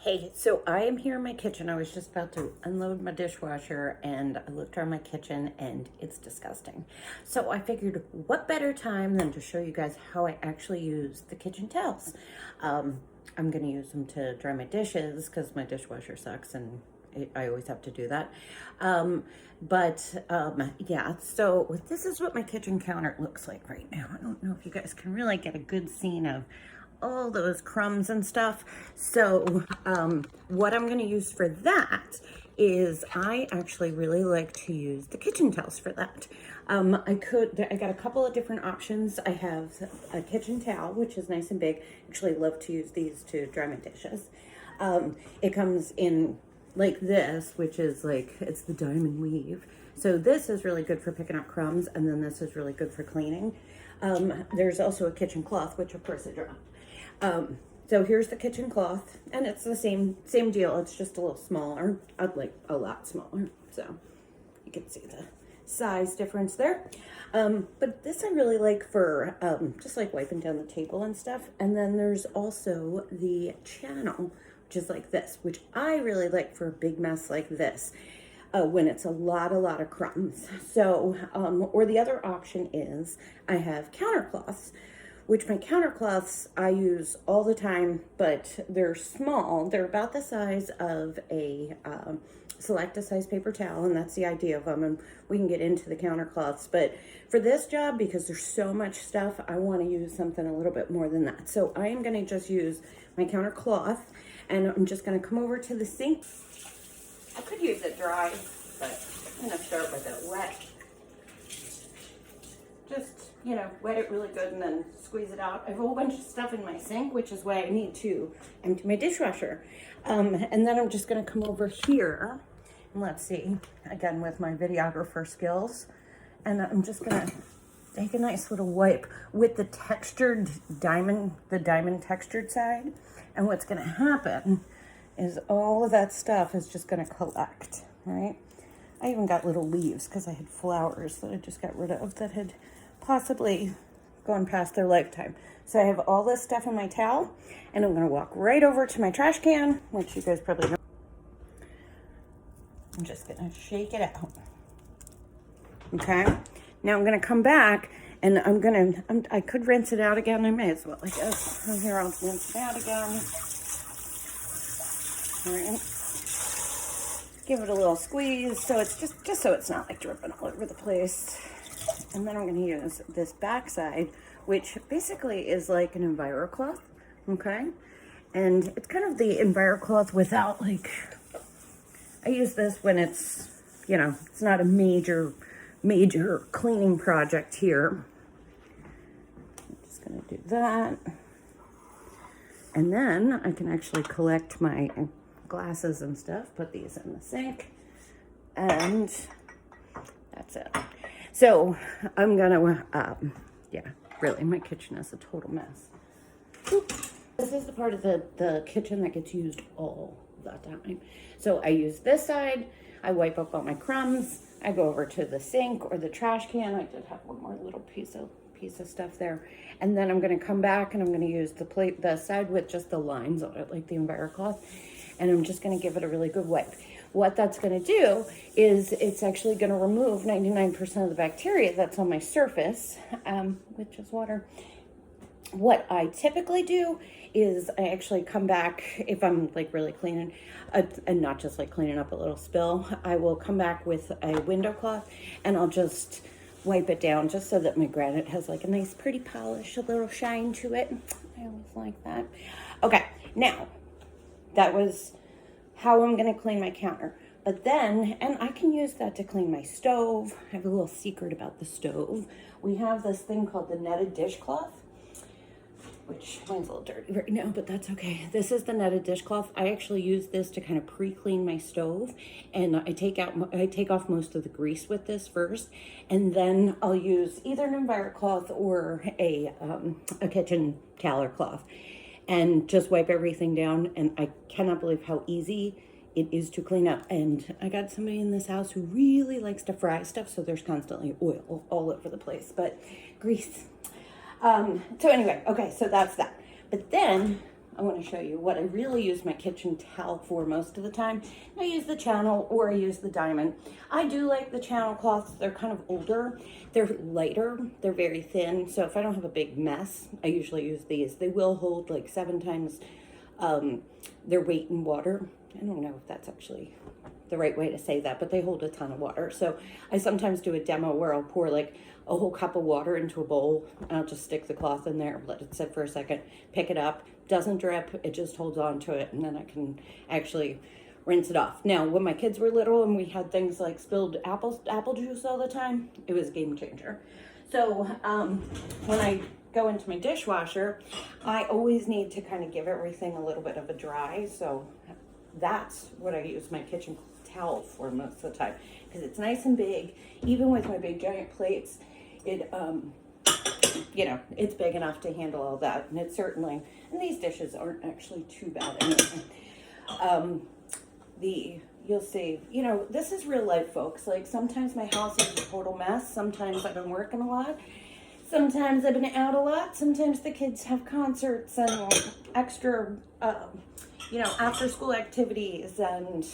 Hey, so I am here in my kitchen. I was just about to unload my dishwasher and I looked around my kitchen and it's disgusting. So I figured what better time than to show you guys how I actually use the kitchen towels. I'm going to use them to dry my dishes because my dishwasher sucks and I always have to do that. Yeah, so this is what my kitchen counter looks like right now. I don't know if you guys can really get a good scene of all those crumbs and stuff. So what I'm going to use for that is I actually really like to use the kitchen towels for that. I got a couple of different options. I have a kitchen towel, which is nice and big. Actually love to use these to dry my dishes. It comes in like this, which is like, it's the diamond weave. So this is really good for picking up crumbs, and then this is really good for cleaning. There's also a kitchen cloth, which of course I dropped. So here's the kitchen cloth, and it's the same deal. It's just a little smaller. I'd like a lot smaller. So you can see the size difference there. But this I really like for just like wiping down the table and stuff. And then there's also the channel, which is like this, which I really like for a big mess like this. When it's a lot of crumbs. So, or the other option is I have countercloths, which my countercloths I use all the time, but they're small. They're about the size of a select a size paper towel, and that's the idea of them, and we can get into the countercloths. But for this job, because there's so much stuff, I want to use something a little bit more than that. So I am going to just use my countercloth, and I'm just going to come over to the sink. I could use it dry, but I'm going to start with it wet. Just, you know, wet it really good and then squeeze it out. I have a whole bunch of stuff in my sink, which is why I need to empty my dishwasher. And then I'm just going to come over here and let's see, again with my videographer skills. And I'm just going to take a nice little wipe with the textured diamond, the diamond textured side. And what's going to happen is all of that stuff is just going to collect, right? I even got little leaves because I had flowers that I just got rid of that had possibly gone past their lifetime. So I have all this stuff in my towel, and I'm going to walk right over to my trash can, which you guys probably know. I'm just going to shake it out. Okay. Now I'm going to come back, and I could rinse it out again. I may as well, I guess. So here, I'll rinse it out again. All right. Give it a little squeeze, so it's just so it's not like dripping all over the place. And then I'm going to use this back side, which basically is like an EnviroCloth, okay? And it's kind of the EnviroCloth without, like, I use this when it's, you know, it's not a major cleaning project here. I'm just going to do that. And then I can actually collect my glasses and stuff, put these in the sink, and that's it. So I'm gonna, yeah, really, my kitchen is a total mess. This is the part of the kitchen that gets used all the time. So I use this side, I wipe up all my crumbs, I go over to the sink or the trash can. I did have one more little piece of stuff there. And then I'm gonna come back and I'm gonna use the side with just the lines on it, like the EnviroCloth. And I'm just gonna give it a really good wipe. What that's gonna do is it's actually gonna remove 99% of the bacteria that's on my surface, with just water. What I typically do is I actually come back, if I'm like really cleaning, and not just like cleaning up a little spill, I will come back with a window cloth and I'll just wipe it down just so that my granite has like a nice pretty polish, a little shine to it. I always like that. Okay, now, that was how I'm going to clean my counter. But then, and I can use that to clean my stove. I have a little secret about the stove. We have this thing called the netted dishcloth, which mine's a little dirty right now, but that's okay. This is the netted dishcloth. I actually use this to kind of pre-clean my stove, and I take off most of the grease with this first, and then I'll use either an EnviroCloth or a kitchen towel or cloth, and just wipe everything down. And I cannot believe how easy it is to clean up. And I got somebody in this house who really likes to fry stuff, so there's constantly oil all over the place, but grease. So anyway, okay, so that's that. But then I want to show you what I really use my kitchen towel for most of the time. I use the channel or I use the diamond. I do like the channel cloths. They're kind of older. They're lighter. They're very thin. So if I don't have a big mess, I usually use these. They will hold like 7 times their weight in water. I don't know if that's actually the right way to say that, but they hold a ton of water. So I sometimes do a demo where I'll pour like a whole cup of water into a bowl, and I'll just stick the cloth in there, let it sit for a second, pick it up, doesn't drip, it just holds on to it, and then I can actually rinse it off. Now, when my kids were little and we had things like spilled apple juice all the time, it was a game changer. So when I go into my dishwasher, I always need to kind of give everything a little bit of a dry, so that's what I use my kitchen towel for most of the time, because it's nice and big. Even with my big giant plates, it you know, it's big enough to handle all that. And it certainly, and these dishes aren't actually too bad anyway. You'll see, you know, this is real life, folks. Like, sometimes my house is a total mess. Sometimes I've been working a lot. Sometimes I've been out a lot. Sometimes the kids have concerts and extra you know, after school activities, and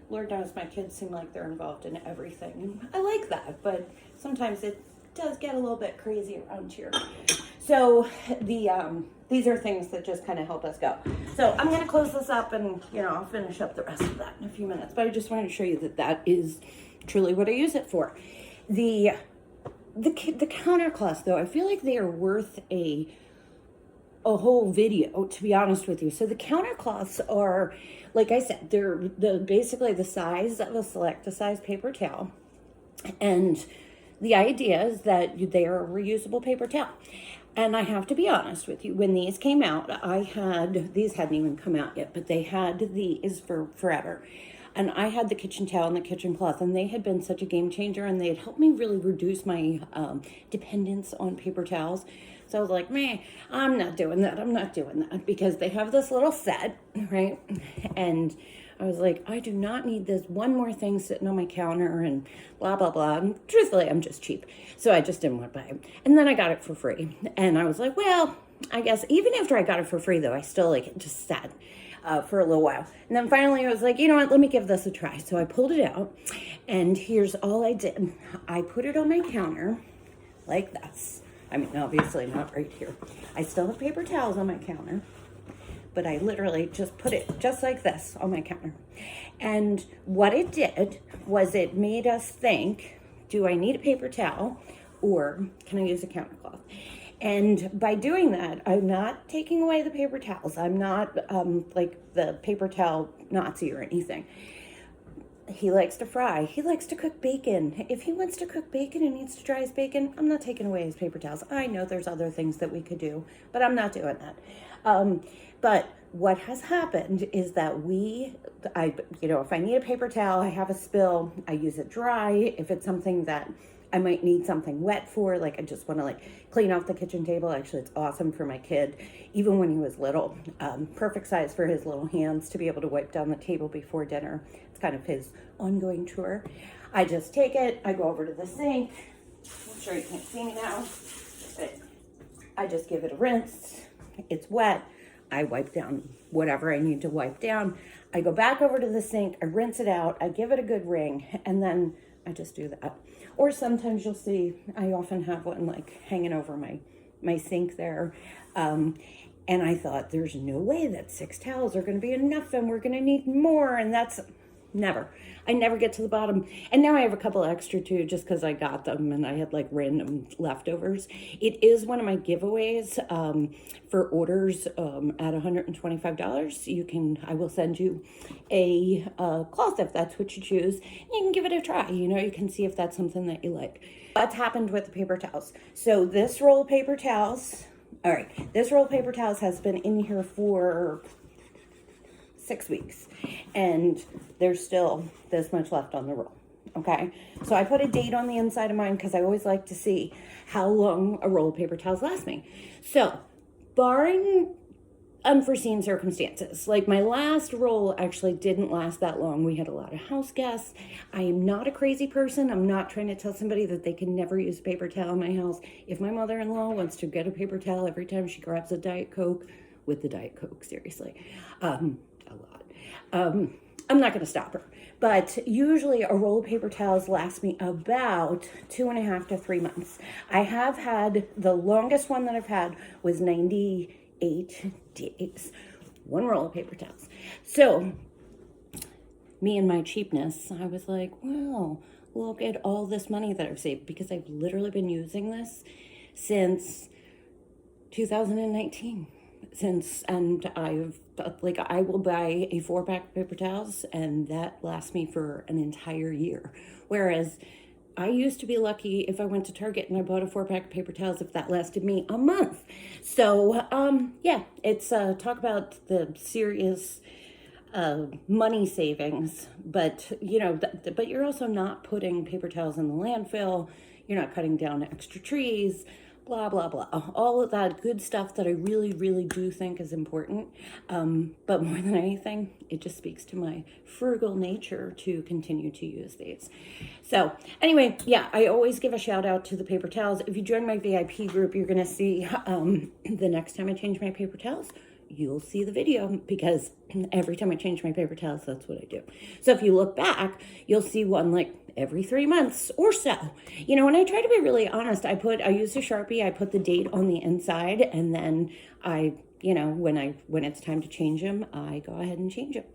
Lord knows my kids seem like they're involved in everything. I like that, but sometimes it does get a little bit crazy around here. So these are things that just kind of help us go. So I'm going to close this up, and you know, I'll finish up the rest of that in a few minutes. But I just wanted to show you that that is truly what I use it for. The counter cloths, though, I feel like they are worth a whole video, to be honest with you. So the counter cloths are, like I said, they're basically the size of a select-a-size paper towel, and the idea is that they are a reusable paper towel. And I have to be honest with you, when these came out, these hadn't even come out yet, but they had these for forever. And I had the kitchen towel and the kitchen cloth, and they had been such a game changer, and they had helped me really reduce my dependence on paper towels. So I was like, man, I'm not doing that. I'm not doing that, because they have this little set, right? And I was like, I do not need this one more thing sitting on my counter and blah, blah, blah. And truthfully, I'm just cheap. So I just didn't want to buy it. And then I got it for free. And I was like, well, I guess even after I got it for free, though, I still like it just sat for a little while. And then finally I was like, you know what, let me give this a try. So I pulled it out, and here's all I did. I put it on my counter like this. I mean, obviously not right here. I still have paper towels on my counter, but I literally just put it just like this on my counter. And what it did was it made us think, do I need a paper towel, or can I use a counter cloth? And by doing that, I'm not taking away the paper towels. I'm not like the paper towel Nazi or anything. He likes to fry. He likes to cook bacon. If he wants to cook bacon and needs to dry his bacon, I'm not taking away his paper towels. I know there's other things that we could do, but I'm not doing that. But what has happened is that you know, if I need a paper towel, I have a spill, I use it dry. If it's something that I might need something wet for, like I just want to like clean off the kitchen table. Actually, it's awesome for my kid, even when he was little. Perfect size for his little hands to be able to wipe down the table before dinner. It's kind of his ongoing chore. I just take it, I go over to the sink. I'm sure you can't see me now, but I just give it a rinse. It's wet. I wipe down whatever I need to wipe down. I go back over to the sink, I rinse it out, I give it a good wring, and then I just do that. Or sometimes you'll see, I often have one like hanging over my sink there. And I thought, there's no way that 6 towels are going to be enough, and we're going to need more. And that's never. I never get to the bottom. And now I have a couple extra too, just because I got them and I had like random leftovers. It is one of my giveaways for orders at $125. I will send you a cloth if that's what you choose. You can give it a try. You know, you can see if that's something that you like. What's happened with the paper towels? So this roll of paper towels, all right, this roll of paper towels has been in here for 6 weeks, and there's still this much left on the roll. Okay, so I put a date on the inside of mine because I always like to see how long a roll of paper towels lasts me. So, barring unforeseen circumstances, like my last roll actually didn't last that long. We had a lot of house guests. I am not a crazy person. I'm not trying to tell somebody that they can never use a paper towel in my house. If my mother-in-law wants to get a paper towel every time she grabs a Diet Coke, with the Diet Coke, seriously. A lot. I'm not going to stop her. But usually a roll of paper towels lasts me about 2.5 to 3 months. I have had, the longest one that I've had was 98 days. One roll of paper towels. So me and my cheapness, I was like, well, look at all this money that I've saved, because I've literally been using this since 2019. And I will buy a 4-pack of paper towels and that lasts me for an entire year. Whereas I used to be lucky if I went to Target and I bought a 4-pack of paper towels, if that lasted me a month. So, yeah, it's, talk about the serious, money savings, but but you're also not putting paper towels in the landfill. You're not cutting down extra trees, blah, blah, blah. All of that good stuff that I really, really do think is important. But more than anything, it just speaks to my frugal nature to continue to use these. So anyway, yeah, I always give a shout out to the paper towels. If you join my VIP group, you're going to see the next time I change my paper towels, you'll see the video, because every time I change my paper towels, that's what I do. So if you look back, you'll see one like every 3 months or so. And I try to be really honest. I use a Sharpie, I put the date on the inside, and then when it's time to change them, I go ahead and change them.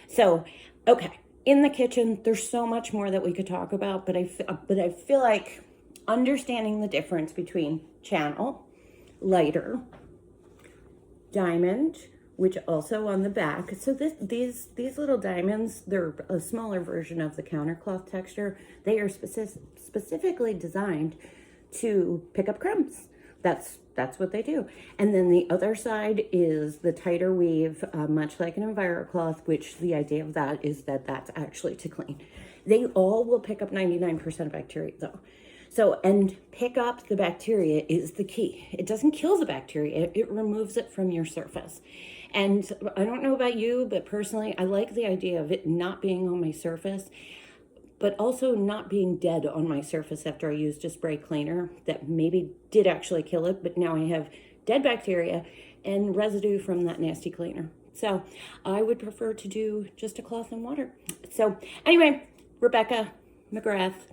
So, okay, in the kitchen, there's so much more that we could talk about, but I feel like understanding the difference between channel, lighter, diamond, which also on the back. So these little diamonds, they're a smaller version of the countercloth texture. They are specifically designed to pick up crumbs. That's what they do. And then the other side is the tighter weave, much like an EnviroCloth, which the idea of that is that that's actually to clean. They all will pick up 99% of bacteria though. So, and pick up the bacteria is the key. It doesn't kill the bacteria, it removes it from your surface. And I don't know about you, but personally, I like the idea of it not being on my surface, but also not being dead on my surface after I used a spray cleaner that maybe did actually kill it, but now I have dead bacteria and residue from that nasty cleaner. So I would prefer to do just a cloth and water. So anyway, Rebecca McGrath,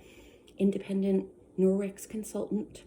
independent Norwex consultant.